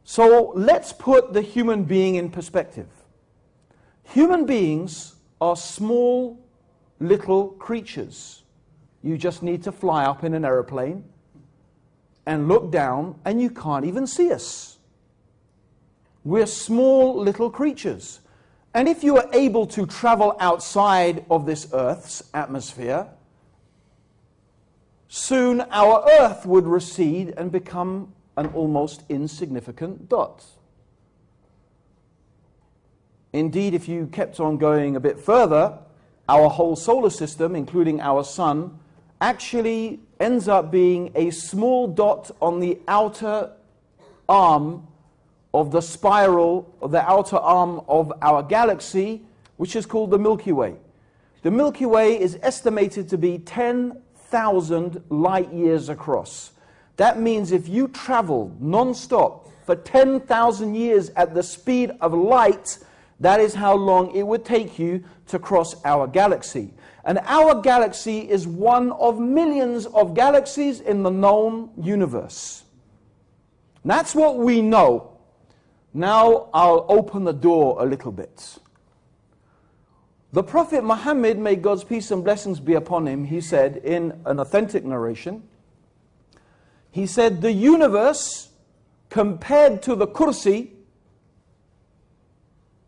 So let's put the human being in perspective. Human beings are small little creatures. You just need to fly up in an aeroplane and look down and you can't even see us. We're small little creatures. And if you were able to travel outside of this Earth's atmosphere, soon our Earth would recede and become an almost insignificant dot. Indeed, if you kept on going a bit further, our whole solar system, including our sun, actually ends up being a small dot on the outer arm of the spiral, of the outer arm of our galaxy, which is called the Milky Way. The Milky Way is estimated to be 10,000 light years across. That means if you traveled non-stop for 10,000 years at the speed of light, that is how long it would take you to cross our galaxy. And our galaxy is one of millions of galaxies in the known universe. That's what we know. Now I'll open the door a little bit. The Prophet Muhammad, may God's peace and blessings be upon him, he said in an authentic narration, he said, the universe compared to the kursi,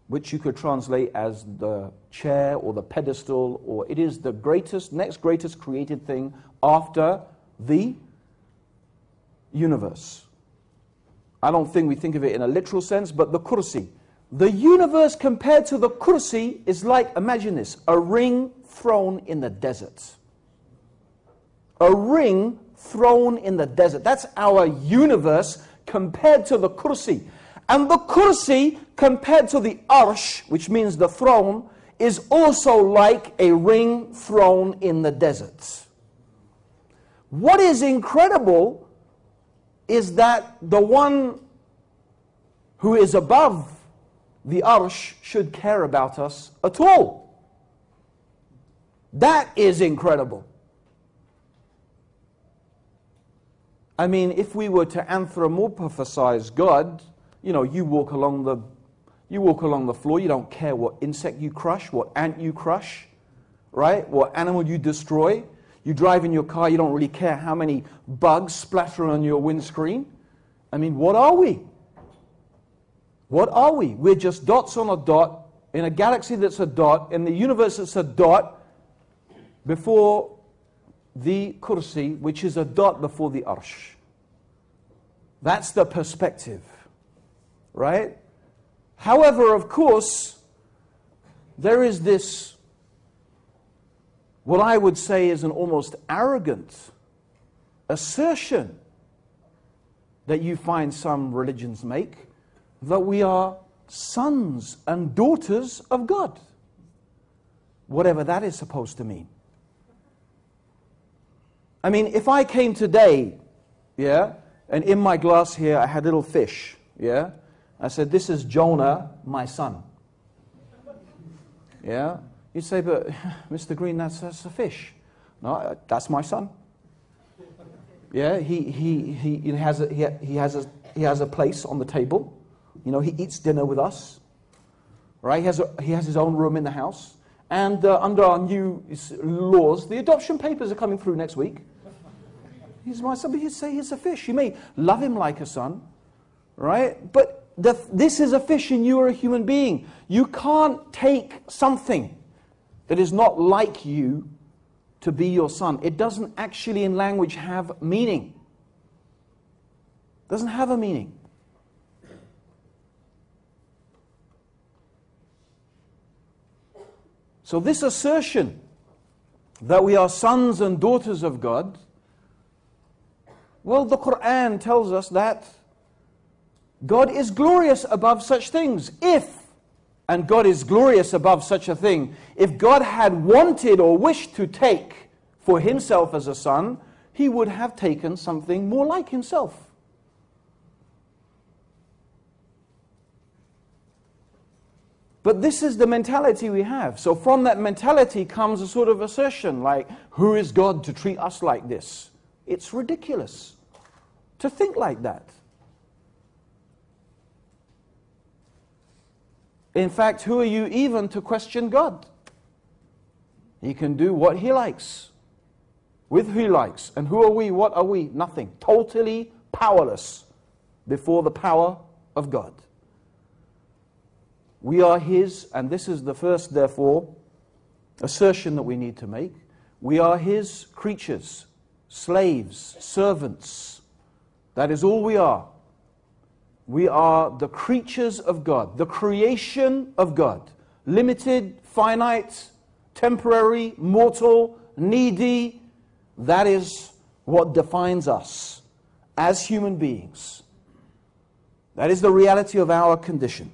which you could translate as the chair or the pedestal, or it is the greatest, next greatest created thing after the universe. I don't think we think of it in a literal sense, but the kursi. The universe compared to the kursi is like, imagine this, a ring thrown in the desert. A ring thrown in the desert. That's our universe compared to the kursi. And the kursi compared to the arsh, which means the throne, is also like a ring thrown in the desert. What is incredible is that the one who is above the arsh should care about us at all. That is incredible. I mean, if we were to anthropomorphize God, you know, you walk along the floor, you don't care what insect you crush, what ant you crush, right? What animal you destroy. You drive in your car, you don't really care how many bugs splatter on your windscreen. I mean, what are we? What are we? We're just dots on a dot, in a galaxy that's a dot, in the universe that's a dot, before the kursi, which is a dot before the arsh. That's the perspective, right? However, of course, there is this, what I would say is an almost arrogant assertion that you find some religions make, that we are sons and daughters of God. Whatever that is supposed to mean. I mean, if I came today, yeah, and in my glass here I had a little fish, yeah, I said, this is Jonah, my son. Yeah, you'd say, but Mr. Green, that's a fish. No, that's my son. Yeah, he has a place on the table. You know, he eats dinner with us, right? He has his own room in the house. And under our new laws, the adoption papers are coming through next week. He's my son, but you'd say he's a fish. You may love him like a son, right? But this is a fish and you are a human being. You can't take something that is not like you to be your son. It doesn't actually in language have meaning. It doesn't have a meaning. So this assertion that we are sons and daughters of God, well, the Quran tells us that God is glorious above such things. And God is glorious above such a thing, if God had wanted or wished to take for himself as a son, he would have taken something more like himself. But this is the mentality we have. So from that mentality comes a sort of assertion like, who is God to treat us like this? It's ridiculous to think like that. In fact, who are you even to question God? He can do what He likes, with who He likes. And who are we? What are we? Nothing. Totally powerless before the power of God. We are His, and this is the first, therefore, assertion that we need to make. We are His creatures, slaves, servants. That is all we are. We are the creatures of God, the creation of God. Limited, finite, temporary, mortal, needy. That is what defines us as human beings. That is the reality of our condition.